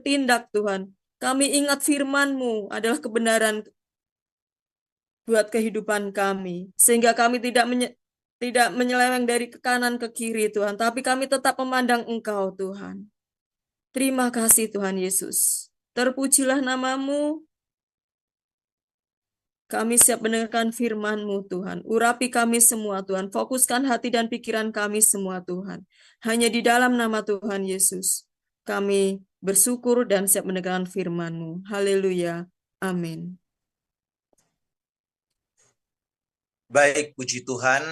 bertindak Tuhan. Kami ingat firman-Mu adalah kebenaran buat kehidupan kami. Sehingga kami tidak menyeleweng dari ke kanan ke kiri Tuhan. Tapi kami tetap memandang Engkau Tuhan. Terima kasih Tuhan Yesus. Terpujilah nama-Mu. Kami siap mendengarkan firman-Mu Tuhan. Urapi kami semua Tuhan. Fokuskan hati dan pikiran kami semua Tuhan. Hanya di dalam nama Tuhan Yesus. Kami bersyukur dan siap mendengarkan firman-Mu. Haleluya. Amin. Baik, puji Tuhan,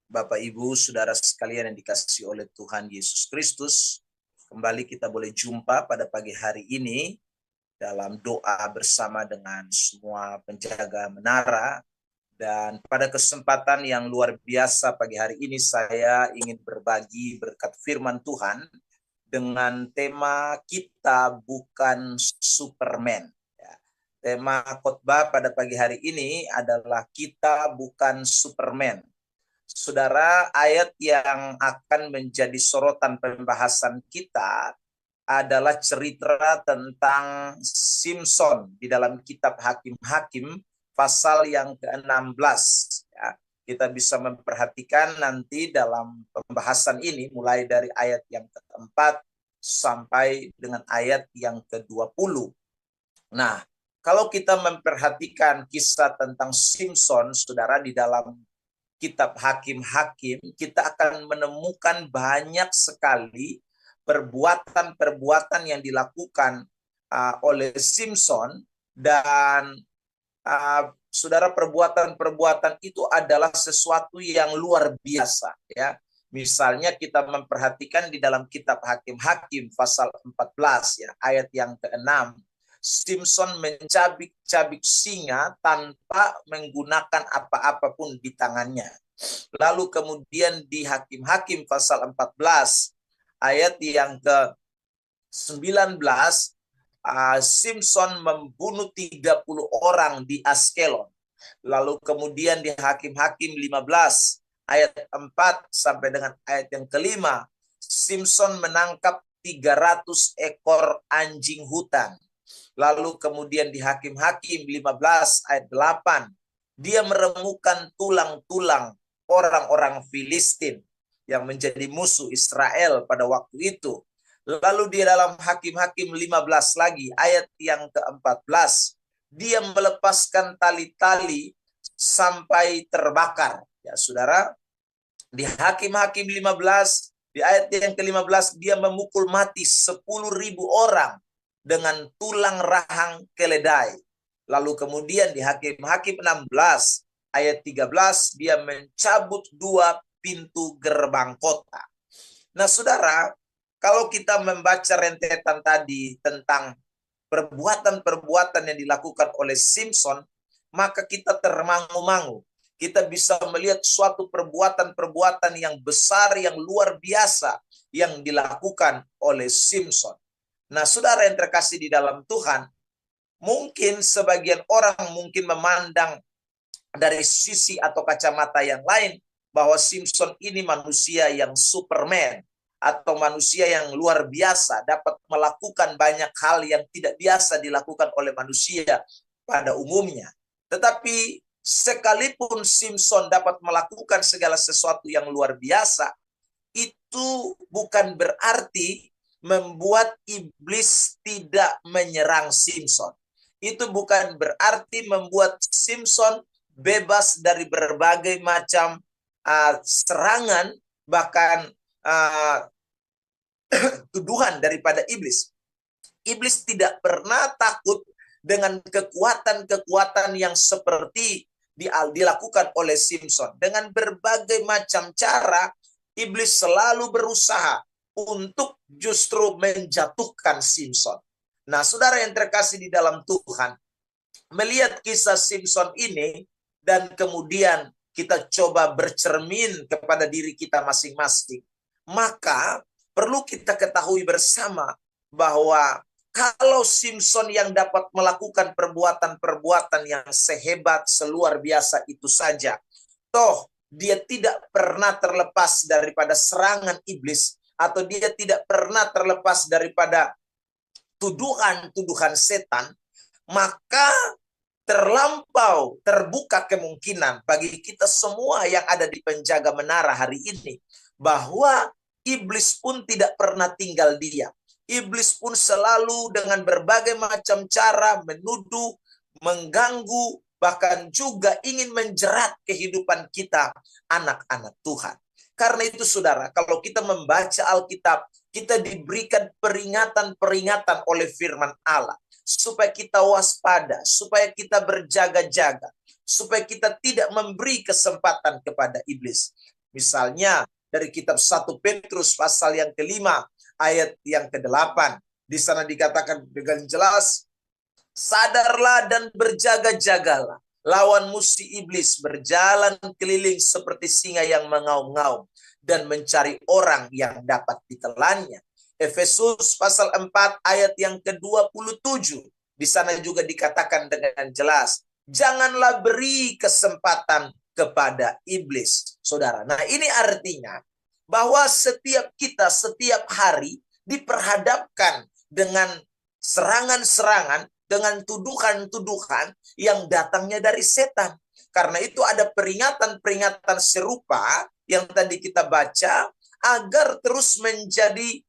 Bapak Ibu, Saudara sekalian yang dikasihi oleh Tuhan Yesus Kristus. Kembali kita boleh jumpa pada pagi hari ini dalam doa bersama dengan semua penjaga menara. Dan pada kesempatan yang luar biasa pagi hari ini saya ingin berbagi berkat firman Tuhan dengan tema kita bukan Superman. Tema khotbah pada pagi hari ini adalah kita bukan Superman. Saudara, ayat yang akan menjadi sorotan pembahasan kita adalah cerita tentang Simson di dalam kitab Hakim-Hakim pasal yang ke-16. Ya, kita bisa memperhatikan nanti dalam pembahasan ini mulai dari ayat yang ke-4 sampai dengan ayat yang ke-20. Nah, kalau kita memperhatikan kisah tentang Simson, saudara, di dalam kitab Hakim-Hakim, kita akan menemukan banyak sekali perbuatan-perbuatan yang dilakukan oleh Simson, dan saudara, perbuatan-perbuatan itu adalah sesuatu yang luar biasa, ya. Misalnya kita memperhatikan di dalam kitab Hakim-Hakim pasal 14 ya, ayat yang ke-6, Simson mencabik-cabik singa tanpa menggunakan apa-apa pun di tangannya. Lalu kemudian di Hakim-Hakim pasal 14 ayat yang ke-19, Simson membunuh 30 orang di Askelon. Lalu kemudian di Hakim-Hakim 15 ayat 4 sampai dengan ayat yang ke-5, Simson menangkap 300 ekor anjing hutan. Lalu kemudian di Hakim-Hakim 15 ayat 8, dia meremukan tulang-tulang orang-orang Filistin yang menjadi musuh Israel pada waktu itu. Lalu di dalam Hakim-Hakim 15 lagi ayat yang ke-14, dia melepaskan tali-tali sampai terbakar. Ya saudara, di Hakim-Hakim 15 di ayat yang ke-15 dia memukul mati 10.000 orang dengan tulang rahang keledai. Lalu kemudian di Hakim-Hakim 16 ayat 13 dia mencabut 2 pintu gerbang kota. Nah saudara, kalau kita membaca rentetan tadi tentang perbuatan-perbuatan yang dilakukan oleh Simson, maka kita termangu-mangu. Kita bisa melihat suatu perbuatan-perbuatan yang besar, yang luar biasa yang dilakukan oleh Simson. Nah, saudara yang terkasih di dalam Tuhan, mungkin sebagian orang mungkin memandang dari sisi atau kacamata yang lain bahwa Simson ini manusia yang Superman atau manusia yang luar biasa, dapat melakukan banyak hal yang tidak biasa dilakukan oleh manusia pada umumnya. Tetapi sekalipun Simson dapat melakukan segala sesuatu yang luar biasa, itu bukan berarti membuat iblis tidak menyerang Simson. Itu bukan berarti membuat Simson bebas dari berbagai macam serangan, bahkan tuduhan daripada iblis. Iblis tidak pernah takut dengan kekuatan-kekuatan yang seperti dilakukan oleh Simson. Dengan berbagai macam cara, iblis selalu berusaha untuk justru menjatuhkan Simson. Nah, saudara yang terkasih di dalam Tuhan, melihat kisah Simson ini dan kemudian kita coba bercermin kepada diri kita masing-masing, maka perlu kita ketahui bersama bahwa kalau Simson yang dapat melakukan perbuatan-perbuatan yang sehebat, seluar biasa itu saja, toh dia tidak pernah terlepas daripada serangan iblis, atau dia tidak pernah terlepas daripada tuduhan-tuduhan setan, maka terlampau terbuka kemungkinan bagi kita semua yang ada di penjaga menara hari ini, bahwa iblis pun tidak pernah tinggal diam. Iblis pun selalu dengan berbagai macam cara menuduh, mengganggu, bahkan juga ingin menjerat kehidupan kita, anak-anak Tuhan. Karena itu saudara, kalau kita membaca Alkitab, kita diberikan peringatan-peringatan oleh firman Allah, supaya kita waspada, supaya kita berjaga-jaga, supaya kita tidak memberi kesempatan kepada iblis. Misalnya dari kitab 1 Petrus pasal yang kelima, ayat yang ke-8. Di sana dikatakan dengan jelas, sadarlah dan berjaga-jagalah. Lawan musuh iblis berjalan keliling seperti singa yang mengaum-ngaum dan mencari orang yang dapat ditelannya. Efesus pasal 4 ayat yang ke-27. Di sana juga dikatakan dengan jelas, janganlah beri kesempatan kepada iblis, saudara. Nah, ini artinya bahwa setiap kita setiap hari diperhadapkan dengan serangan-serangan, dengan tuduhan-tuduhan yang datangnya dari setan. Karena itu ada peringatan-peringatan serupa yang tadi kita baca, agar terus menjadi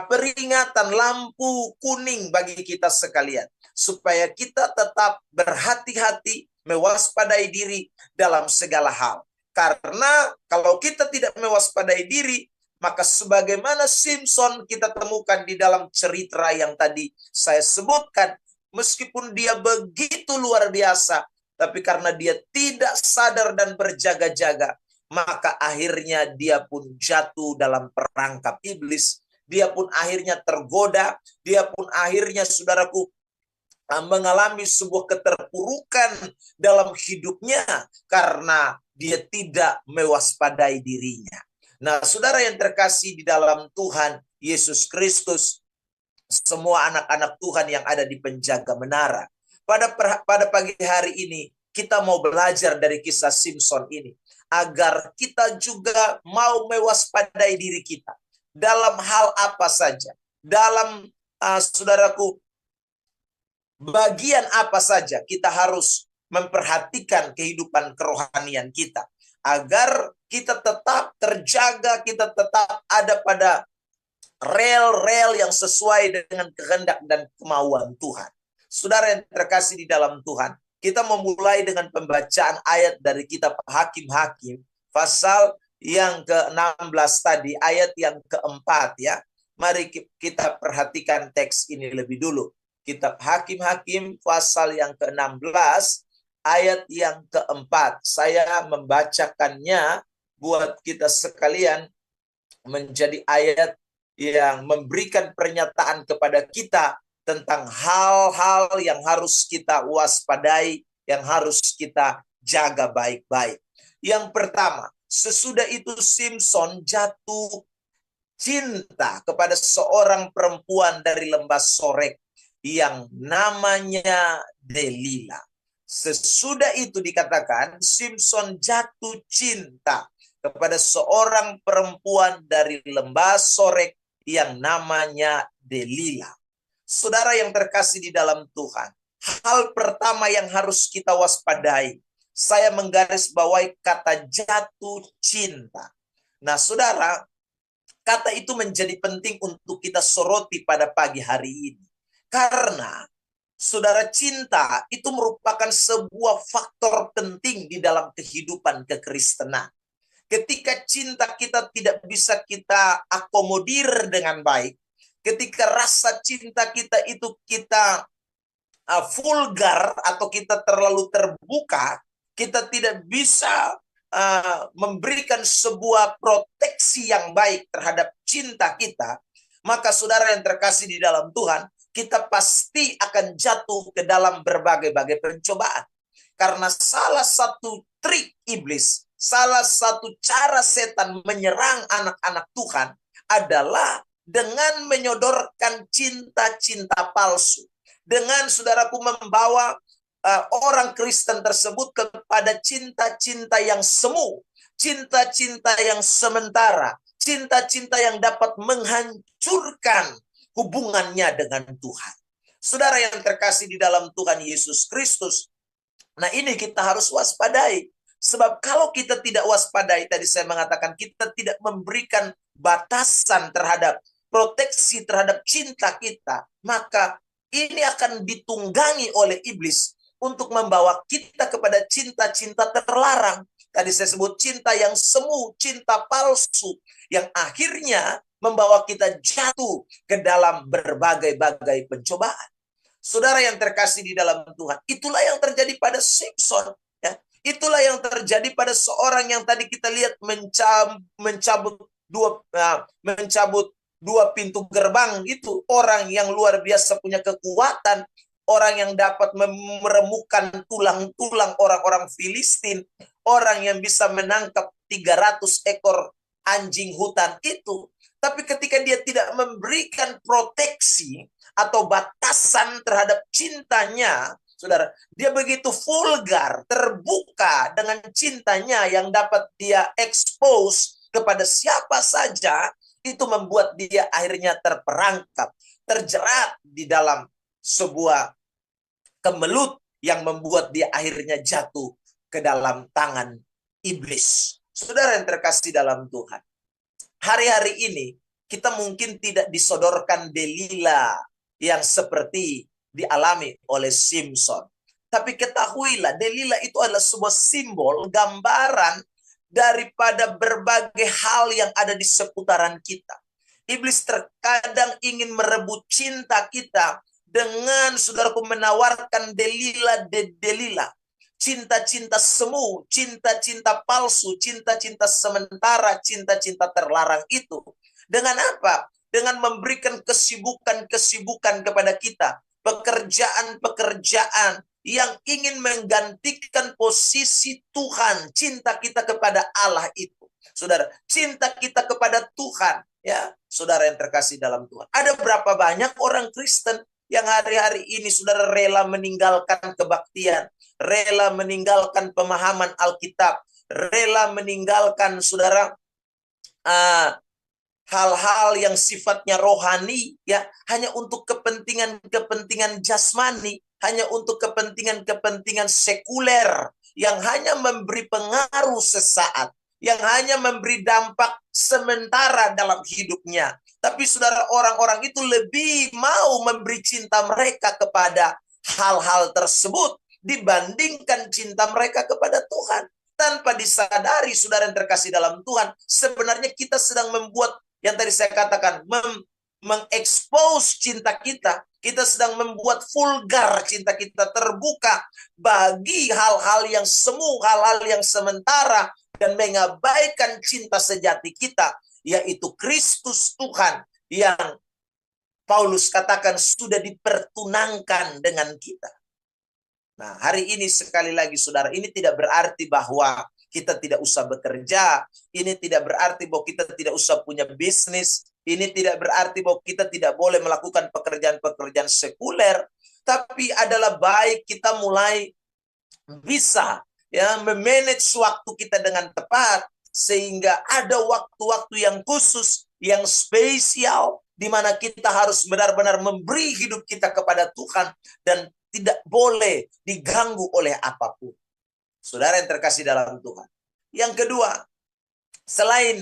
peringatan lampu kuning bagi kita sekalian, supaya kita tetap berhati-hati, mewaspadai diri dalam segala hal. Karena kalau kita tidak mewaspadai diri, maka sebagaimana Simpson kita temukan di dalam cerita yang tadi saya sebutkan, meskipun dia begitu luar biasa, tapi karena dia tidak sadar dan berjaga-jaga, maka akhirnya dia pun jatuh dalam perangkap iblis. Dia pun akhirnya tergoda, dia pun akhirnya, saudaraku, mengalami sebuah keterpurukan dalam hidupnya karena dia tidak mewaspadai dirinya. Nah, saudara yang terkasih di dalam Tuhan Yesus Kristus, semua anak-anak Tuhan yang ada di penjaga menara, pada pagi hari ini kita mau belajar dari kisah Simpson ini, agar kita juga mau mewaspadai diri kita dalam hal apa saja, dalam saudaraku, bagian apa saja kita harus memperhatikan kehidupan kerohanian kita, agar kita tetap terjaga, kita tetap ada pada rel-rel yang sesuai dengan kehendak dan kemauan Tuhan. Saudara yang terkasih di dalam Tuhan, kita memulai dengan pembacaan ayat dari kitab Hakim-Hakim pasal yang ke-16 tadi, ayat yang ke-4 ya. Mari kita perhatikan teks ini lebih dulu. Kitab Hakim-Hakim pasal yang ke-16 ayat yang ke-4. Saya membacakannya buat kita sekalian, menjadi ayat yang memberikan pernyataan kepada kita tentang hal-hal yang harus kita waspadai, yang harus kita jaga baik-baik. Yang pertama, sesudah itu Simpson jatuh cinta kepada seorang perempuan dari lembah Sorek yang namanya Delila. Sesudah itu dikatakan Simpson jatuh cinta kepada seorang perempuan dari lembah Sorek yang namanya Delila. Saudara yang terkasih di dalam Tuhan, hal pertama yang harus kita waspadai, saya menggarisbawahi kata jatuh cinta. Nah, saudara, kata itu menjadi penting untuk kita soroti pada pagi hari ini. Karena, saudara, cinta itu merupakan sebuah faktor penting di dalam kehidupan kekristenan. Ketika cinta kita tidak bisa kita akomodir dengan baik, ketika rasa cinta kita itu kita vulgar atau kita terlalu terbuka, kita tidak bisa memberikan sebuah proteksi yang baik terhadap cinta kita, maka saudara yang terkasih di dalam Tuhan, kita pasti akan jatuh ke dalam berbagai-bagai pencobaan. Karena salah satu trik iblis, salah satu cara setan menyerang anak-anak Tuhan adalah dengan menyodorkan cinta-cinta palsu. Dengan, saudaraku, membawa orang Kristen tersebut kepada cinta-cinta yang semu, cinta-cinta yang sementara, cinta-cinta yang dapat menghancurkan hubungannya dengan Tuhan. Saudara yang terkasih di dalam Tuhan Yesus Kristus, nah ini kita harus waspadai. Sebab kalau kita tidak waspadai, tadi saya mengatakan kita tidak memberikan batasan terhadap proteksi terhadap cinta kita, maka ini akan ditunggangi oleh iblis untuk membawa kita kepada cinta-cinta terlarang. Tadi saya sebut cinta yang semu, cinta palsu, yang akhirnya membawa kita jatuh ke dalam berbagai-bagai pencobaan. Saudara yang terkasih di dalam Tuhan, itulah yang terjadi pada Samson. Ya. Itulah yang terjadi pada seorang yang tadi kita lihat mencabut dua pintu gerbang itu. Orang yang luar biasa punya kekuatan. Orang yang dapat meremukkan tulang-tulang orang-orang Filistin. Orang yang bisa menangkap 300 ekor anjing hutan itu. Tapi ketika dia tidak memberikan proteksi atau batasan terhadap cintanya, saudara, dia begitu vulgar, terbuka dengan cintanya yang dapat dia expose kepada siapa saja, itu membuat dia akhirnya terperangkap, terjerat di dalam sebuah kemelut yang membuat dia akhirnya jatuh ke dalam tangan iblis. Saudara yang terkasih dalam Tuhan, hari-hari ini kita mungkin tidak disodorkan Delila yang seperti dialami oleh Samson. Tapi ketahuilah, Delila itu adalah sebuah simbol, gambaran daripada berbagai hal yang ada di seputaran kita. Iblis terkadang ingin merebut cinta kita dengan, saudaraku, menawarkan Delila. Cinta-cinta semu, cinta-cinta palsu, cinta-cinta sementara, cinta-cinta terlarang itu. Dengan apa? Dengan memberikan kesibukan-kesibukan kepada kita. Pekerjaan-pekerjaan yang ingin menggantikan posisi Tuhan. Cinta kita kepada Allah itu. Saudara, cinta kita kepada Tuhan. Ya, saudara yang terkasih dalam Tuhan. Ada berapa banyak orang Kristen yang hari-hari ini saudara rela meninggalkan kebaktian, rela meninggalkan pemahaman Alkitab, rela meninggalkan saudara hal-hal yang sifatnya rohani, ya, hanya untuk kepentingan jasmani, hanya untuk kepentingan sekuler yang hanya memberi pengaruh sesaat, yang hanya memberi dampak sementara dalam hidupnya. Tapi saudara, orang-orang itu lebih mau memberi cinta mereka kepada hal-hal tersebut dibandingkan cinta mereka kepada Tuhan. Tanpa disadari, saudara yang terkasih dalam Tuhan, sebenarnya kita sedang membuat yang tadi saya katakan, mengekspos cinta kita. Kita sedang membuat vulgar cinta kita, terbuka bagi hal-hal yang semu, hal-hal yang sementara, dan mengabaikan cinta sejati kita, yaitu Kristus Tuhan yang Paulus katakan sudah dipertunangkan dengan kita. Nah, hari ini sekali lagi saudara, ini tidak berarti bahwa kita tidak usah bekerja, ini tidak berarti bahwa kita tidak usah punya bisnis, ini tidak berarti bahwa kita tidak boleh melakukan pekerjaan-pekerjaan sekuler, tapi adalah baik kita mulai bisa ya memanage waktu kita dengan tepat, sehingga ada waktu-waktu yang khusus, yang spesial, di mana kita harus benar-benar memberi hidup kita kepada Tuhan dan tidak boleh diganggu oleh apapun. Saudara yang terkasih dalam Tuhan. Yang kedua, selain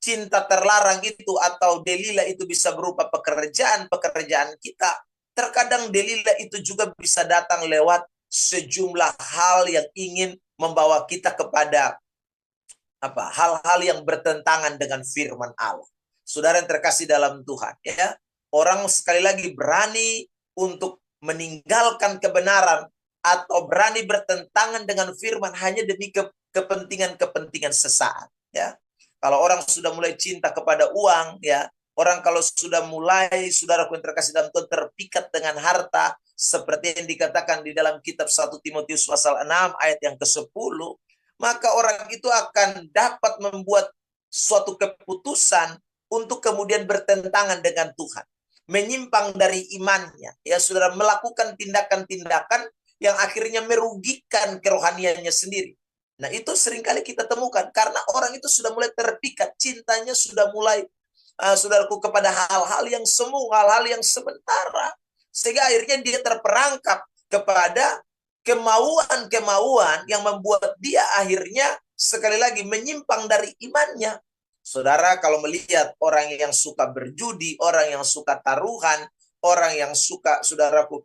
cinta terlarang itu atau Delila itu bisa berupa pekerjaan kita, terkadang Delila itu juga bisa datang lewat sejumlah hal yang ingin membawa kita kepada hal-hal yang bertentangan dengan firman Allah. Saudara yang terkasih dalam Tuhan, ya, orang sekali lagi berani untuk meninggalkan kebenaran atau berani bertentangan dengan firman hanya demi kepentingan sesaat, ya. Kalau orang sudah mulai cinta kepada uang, ya, orang kalau sudah mulai, saudaraku yang terkasih dalam Tuhan, terpikat dengan harta, seperti yang dikatakan di dalam kitab 1 Timotius pasal 6 ayat yang ke-10, maka orang itu akan dapat membuat suatu keputusan untuk kemudian bertentangan dengan Tuhan, menyimpang dari imannya, ya saudara, melakukan tindakan-tindakan yang akhirnya merugikan kerohaniannya sendiri. Nah, itu seringkali kita temukan karena orang itu sudah mulai terpikat, cintanya sudah mulai saudaraku, kepada hal-hal yang semu, hal-hal yang sementara. Sehingga akhirnya dia terperangkap kepada kemauan-kemauan yang membuat dia akhirnya sekali lagi menyimpang dari imannya. Saudara, kalau melihat orang yang suka berjudi, orang yang suka taruhan, orang yang suka, saudaraku,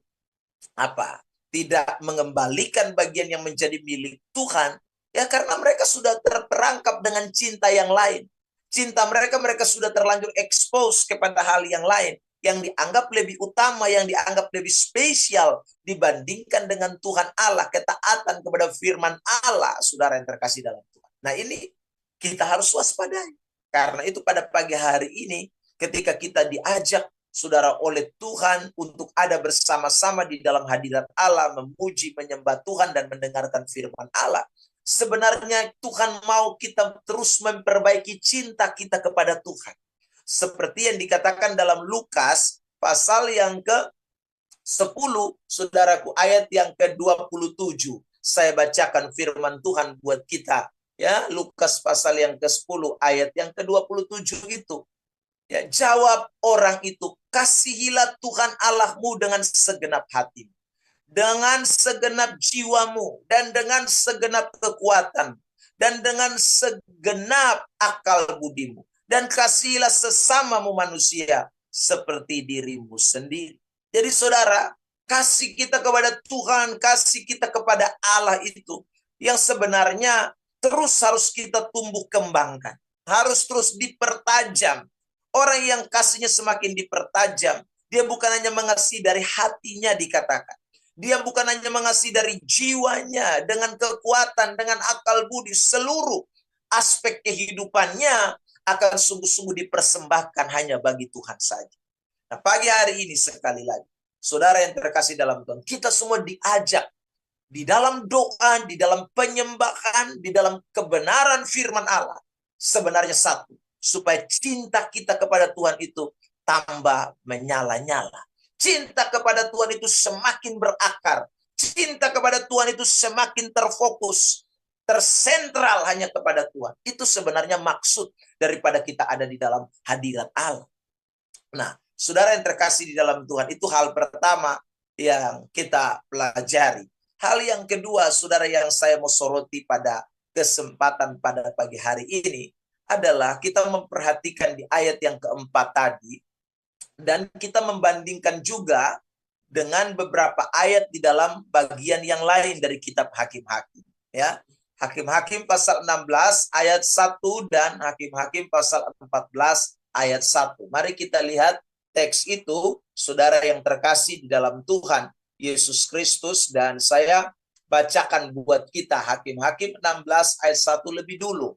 tidak mengembalikan bagian yang menjadi milik Tuhan, ya karena mereka sudah terperangkap dengan cinta yang lain. Cinta mereka sudah terlanjur expose kepada hal yang lain, yang dianggap lebih utama, yang dianggap lebih spesial dibandingkan dengan Tuhan Allah, ketaatan kepada firman Allah, saudara yang terkasih dalam Tuhan. Nah, ini kita harus waspadai. Karena itu pada pagi hari ini, ketika kita diajak, saudara, oleh Tuhan untuk ada bersama-sama di dalam hadirat Allah, memuji, menyembah Tuhan, dan mendengarkan firman Allah. Sebenarnya Tuhan mau kita terus memperbaiki cinta kita kepada Tuhan. Seperti yang dikatakan dalam Lukas pasal yang ke-10, saudaraku, ayat yang ke-27. Saya bacakan firman Tuhan buat kita. Ya, Lukas pasal yang ke-10 ayat yang ke-27 itu. Ya, jawab orang itu, kasihilah Tuhan Allahmu dengan segenap hatimu, dengan segenap jiwamu, dan dengan segenap kekuatan, dan dengan segenap akal budimu. Dan kasihilah sesamamu manusia seperti dirimu sendiri. Jadi saudara, kasih kita kepada Tuhan, kasih kita kepada Allah itu yang sebenarnya terus harus kita tumbuh kembangkan. Harus terus dipertajam. Orang yang kasihnya semakin dipertajam, dia bukan hanya mengasihi dari hatinya dikatakan. Dia bukan hanya mengasihi dari jiwanya, dengan kekuatan, dengan akal budi, seluruh aspek kehidupannya akan sungguh-sungguh dipersembahkan hanya bagi Tuhan saja. Nah, pagi hari ini sekali lagi, saudara yang terkasih dalam Tuhan, kita semua diajak di dalam doa, di dalam penyembahan, di dalam kebenaran firman Allah. Sebenarnya satu, supaya cinta kita kepada Tuhan itu tambah menyala-nyala. Cinta kepada Tuhan itu semakin berakar. Cinta kepada Tuhan itu semakin terfokus, tersentral hanya kepada Tuhan. Itu sebenarnya maksud daripada kita ada di dalam hadirat Allah. Nah, saudara yang terkasih di dalam Tuhan, itu hal pertama yang kita pelajari. Hal yang kedua, saudara, yang saya mau soroti pada kesempatan pada pagi hari ini adalah kita memperhatikan di ayat yang keempat tadi, dan kita membandingkan juga dengan beberapa ayat di dalam bagian yang lain dari kitab Hakim-Hakim. Ya, Hakim-Hakim pasal 16 ayat 1 dan Hakim-Hakim pasal 14 ayat 1. Mari kita lihat teks itu, saudara yang terkasih di dalam Tuhan Yesus Kristus, dan saya bacakan buat kita Hakim-Hakim 16 ayat 1 lebih dulu.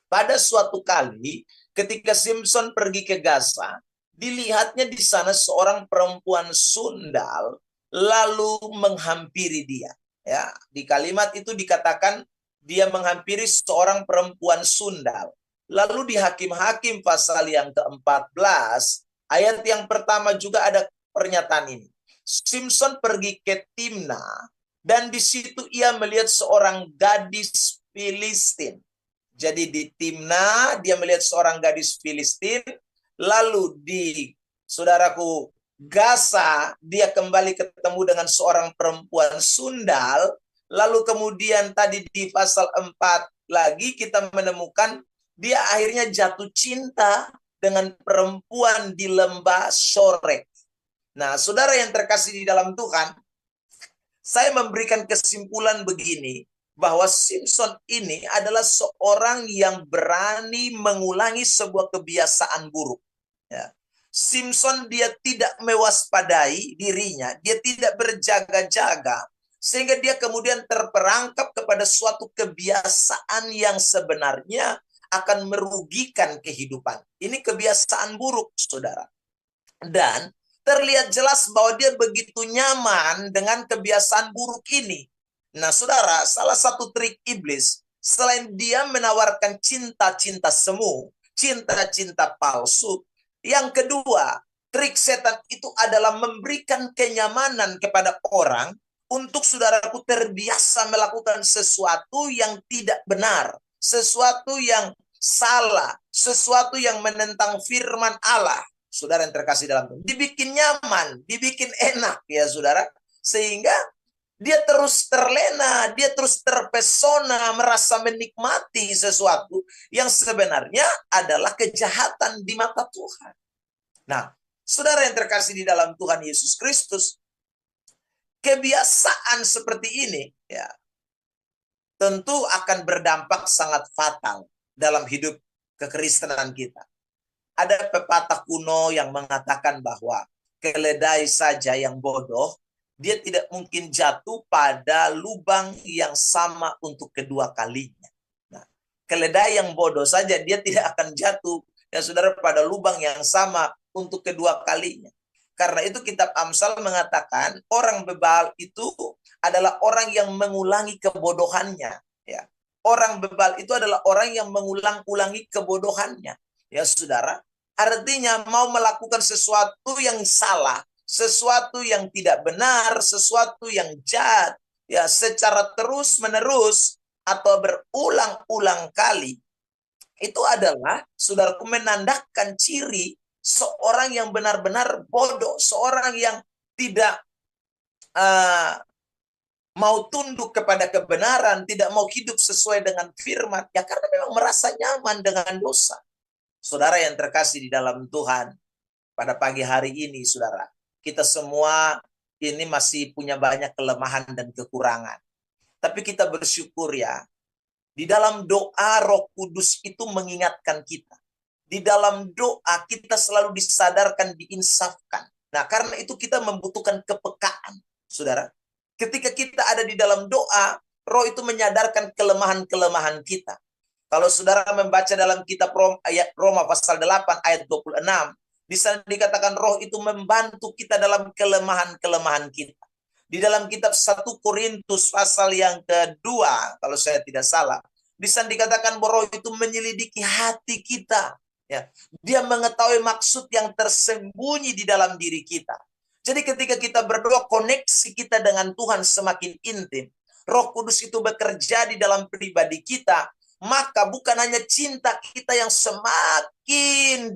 Pada suatu kali ketika Simpson pergi ke Gaza, dilihatnya di sana seorang perempuan sundal lalu menghampiri dia. Ya, di kalimat itu dikatakan dia menghampiri seorang perempuan sundal. Lalu di Hakim-Hakim pasal yang ke-14 ayat yang pertama juga ada pernyataan ini. Simpson pergi ke Timna dan di situ ia melihat seorang gadis Filistin. Jadi di Timna dia melihat seorang gadis Filistin, lalu di, saudaraku, Gaza dia kembali ketemu dengan seorang perempuan sundal, lalu kemudian tadi di pasal 4 lagi kita menemukan dia akhirnya jatuh cinta dengan perempuan di lembah Sorek. Nah, saudara yang terkasih di dalam Tuhan, saya memberikan kesimpulan begini, bahwa Simpson ini adalah seorang yang berani mengulangi sebuah kebiasaan buruk. Ya. Simpson dia tidak mewaspadai dirinya, dia tidak berjaga-jaga, sehingga dia kemudian terperangkap kepada suatu kebiasaan yang sebenarnya akan merugikan kehidupan. Ini kebiasaan buruk, saudara. Dan terlihat jelas bahwa dia begitu nyaman dengan kebiasaan buruk ini. Nah, saudara, salah satu trik iblis, selain dia menawarkan cinta-cinta semu, cinta-cinta palsu, yang kedua, trik setan itu adalah memberikan kenyamanan kepada orang untuk, saudaraku, terbiasa melakukan sesuatu yang tidak benar, sesuatu yang salah, sesuatu yang menentang firman Allah, saudara yang terkasih dalam Tuhan, dibikin nyaman, dibikin enak ya saudara, sehingga dia terus terlena, dia terus terpesona, merasa menikmati sesuatu yang sebenarnya adalah kejahatan di mata Tuhan. Nah, saudara yang terkasih di dalam Tuhan Yesus Kristus, kebiasaan seperti ini ya tentu akan berdampak sangat fatal dalam hidup kekristenan kita. Ada pepatah kuno yang mengatakan bahwa keledai saja yang bodoh, dia tidak mungkin jatuh pada lubang yang sama untuk kedua kalinya. Nah, keledai yang bodoh saja dia tidak akan jatuh ya saudara pada lubang yang sama untuk kedua kalinya. Karena itu kitab Amsal mengatakan orang bebal itu adalah orang yang mengulangi kebodohannya. Ya, orang bebal itu adalah orang yang mengulang-ulangi kebodohannya. Ya saudara, artinya mau melakukan sesuatu yang salah, sesuatu yang tidak benar, sesuatu yang jahat, ya secara terus-menerus atau berulang-ulang kali, itu adalah, saudaraku, menandakan ciri seorang yang benar-benar bodoh, seorang yang tidak mau tunduk kepada kebenaran, tidak mau hidup sesuai dengan firman, ya karena memang merasa nyaman dengan dosa. Saudara yang terkasih di dalam Tuhan, pada pagi hari ini, saudara, kita semua ini masih punya banyak kelemahan dan kekurangan. Tapi kita bersyukur ya, di dalam doa Roh Kudus itu mengingatkan kita. Di dalam doa kita selalu disadarkan, diinsafkan. Nah, karena itu kita membutuhkan kepekaan, saudara. Ketika kita ada di dalam doa, Roh itu menyadarkan kelemahan-kelemahan kita. Kalau saudara membaca dalam kitab Roma pasal 8 ayat 26, di sana dikatakan Roh itu membantu kita dalam kelemahan-kelemahan kita. Di dalam kitab 1 Korintus pasal yang kedua, kalau saya tidak salah, di sana dikatakan bahwa Roh itu menyelidiki hati kita. Ya, dia mengetahui maksud yang tersembunyi di dalam diri kita. Jadi ketika kita berdoa, koneksi kita dengan Tuhan semakin intim. Roh Kudus itu bekerja di dalam pribadi kita. Maka bukan hanya cinta kita yang semakin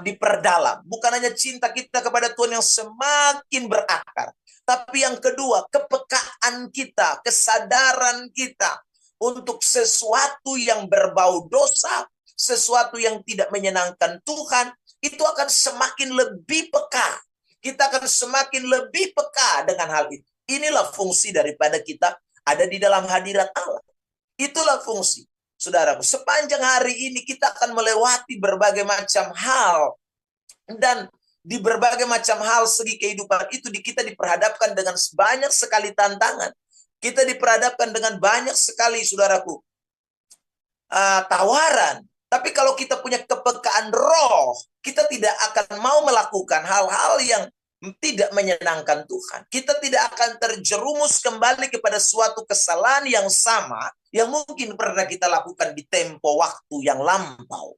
diperdalam. Bukan hanya cinta kita kepada Tuhan yang semakin berakar. Tapi yang kedua, kepekaan kita, kesadaran kita untuk sesuatu yang berbau dosa, sesuatu yang tidak menyenangkan Tuhan, itu akan semakin lebih peka. Kita akan semakin lebih peka dengan hal itu. Inilah fungsi daripada kita ada di dalam hadirat Allah. Itulah fungsi, saudaraku. Sepanjang hari ini kita akan melewati berbagai macam hal. Dan di berbagai macam hal segi kehidupan itu kita diperhadapkan dengan banyak sekali tantangan. Kita diperhadapkan dengan banyak sekali, saudaraku, tawaran. Tapi kalau kita punya kepekaan roh, kita tidak akan mau melakukan hal-hal yang tidak menyenangkan Tuhan. Kita tidak akan terjerumus kembali kepada suatu kesalahan yang sama yang mungkin pernah kita lakukan di tempo waktu yang lampau.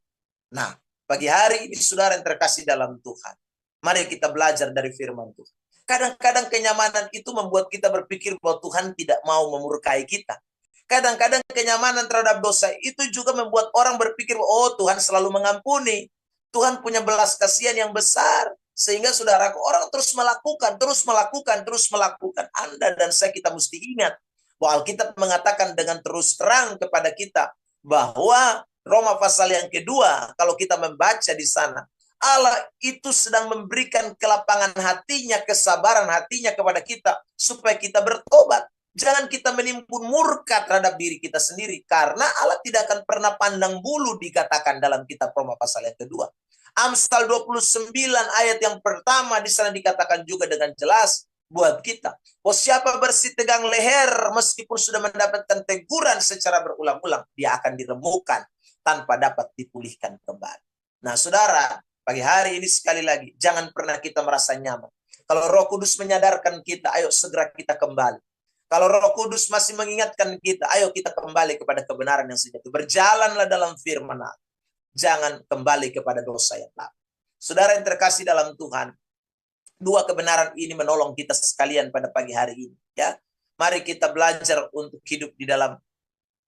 Nah, pagi hari ini saudara yang terkasih dalam Tuhan, mari kita belajar dari firman Tuhan. Kadang-kadang kenyamanan itu membuat kita berpikir bahwa Tuhan tidak mau memurkai kita. Kadang-kadang kenyamanan terhadap dosa itu juga membuat orang berpikir, oh Tuhan selalu mengampuni. Tuhan punya belas kasihan yang besar. Sehingga saudaraku, orang terus melakukan. Anda dan saya, kita mesti ingat bahwa Alkitab mengatakan dengan terus terang kepada kita bahwa Roma pasal yang kedua, kalau kita membaca di sana, Allah itu sedang memberikan kelapangan hatinya, kesabaran hatinya kepada kita supaya kita bertobat. Jangan kita menimbun murka terhadap diri kita sendiri, karena Allah tidak akan pernah pandang bulu, dikatakan dalam kitab Roma pasal yang kedua. Amsal 29 ayat yang pertama di sana dikatakan juga dengan jelas buat kita. Oh, siapa bersih tegang leher meskipun sudah mendapatkan teguran secara berulang-ulang, dia akan diremukkan tanpa dapat dipulihkan kembali. Nah, saudara, pagi hari ini sekali lagi, jangan pernah kita merasa nyaman. Kalau Roh Kudus menyadarkan kita, ayo segera kita kembali. Kalau Roh Kudus masih mengingatkan kita, ayo kita kembali kepada kebenaran yang sejati. Berjalanlah dalam firman Allah. Jangan kembali kepada dosa yang lama. Saudara yang terkasih dalam Tuhan, dua kebenaran ini menolong kita sekalian pada pagi hari ini. Ya, mari kita belajar untuk hidup di dalam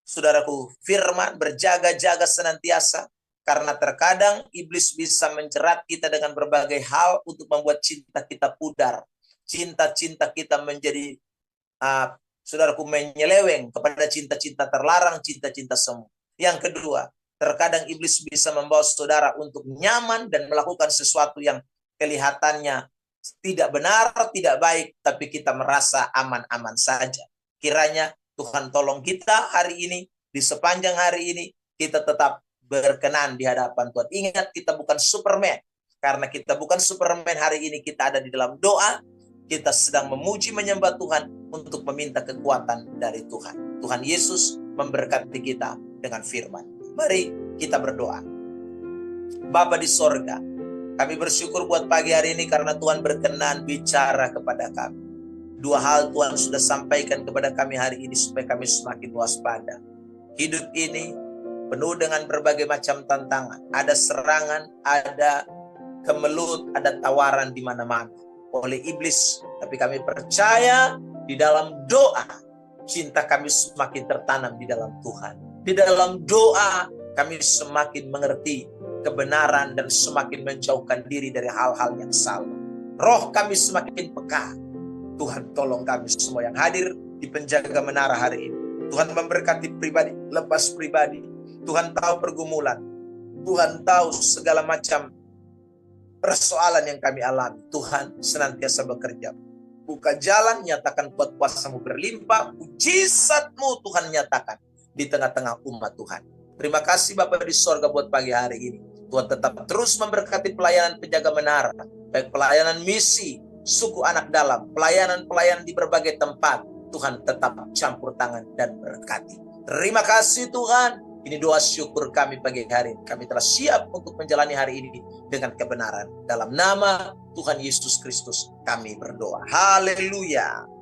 saudaraku, firman, berjaga-jaga senantiasa. Karena terkadang iblis bisa menjerat kita dengan berbagai hal untuk membuat cinta kita pudar. Cinta-cinta kita menjadi, saudaraku, menyeleweng kepada cinta-cinta terlarang, cinta-cinta semu. Yang kedua, terkadang iblis bisa membawa saudara untuk nyaman dan melakukan sesuatu yang kelihatannya tidak benar, tidak baik, tapi kita merasa aman-aman saja. Kiranya Tuhan tolong kita hari ini, di sepanjang hari ini, kita tetap berkenan di hadapan Tuhan. Ingat, kita bukan Superman. Karena kita bukan Superman, hari ini kita ada di dalam doa. Kita sedang memuji menyembah Tuhan untuk meminta kekuatan dari Tuhan. Tuhan Yesus memberkati kita dengan firman. Mari kita berdoa. Bapa di sorga, kami bersyukur buat pagi hari ini karena Tuhan berkenan bicara kepada kami. Dua hal Tuhan sudah sampaikan kepada kami hari ini supaya kami semakin waspada. Hidup ini penuh dengan berbagai macam tantangan. Ada serangan, ada kemelut, ada tawaran di mana-mana oleh iblis. Tapi kami percaya di dalam doa, cinta kami semakin tertanam di dalam Tuhan. Di dalam doa, kami semakin mengerti kebenaran dan semakin menjauhkan diri dari hal-hal yang salah. Roh kami semakin peka. Tuhan tolong kami semua yang hadir di penjaga menara hari ini. Tuhan memberkati pribadi, lepas pribadi. Tuhan tahu pergumulan. Tuhan tahu segala macam persoalan yang kami alami. Tuhan senantiasa bekerja. Buka jalan, nyatakan kuat kuasa-Mu berlimpah. Mujizat-Mu Tuhan nyatakan di tengah-tengah umat Tuhan. Terima kasih Bapa di sorga buat pagi hari ini. Tuhan tetap terus memberkati pelayanan penjaga menara. Baik pelayanan misi, suku anak dalam, pelayanan-pelayanan di berbagai tempat. Tuhan tetap campur tangan dan berkati. Terima kasih Tuhan. Ini doa syukur kami pagi hari ini. Kami telah siap untuk menjalani hari ini dengan kebenaran. Dalam nama Tuhan Yesus Kristus kami berdoa. Haleluya.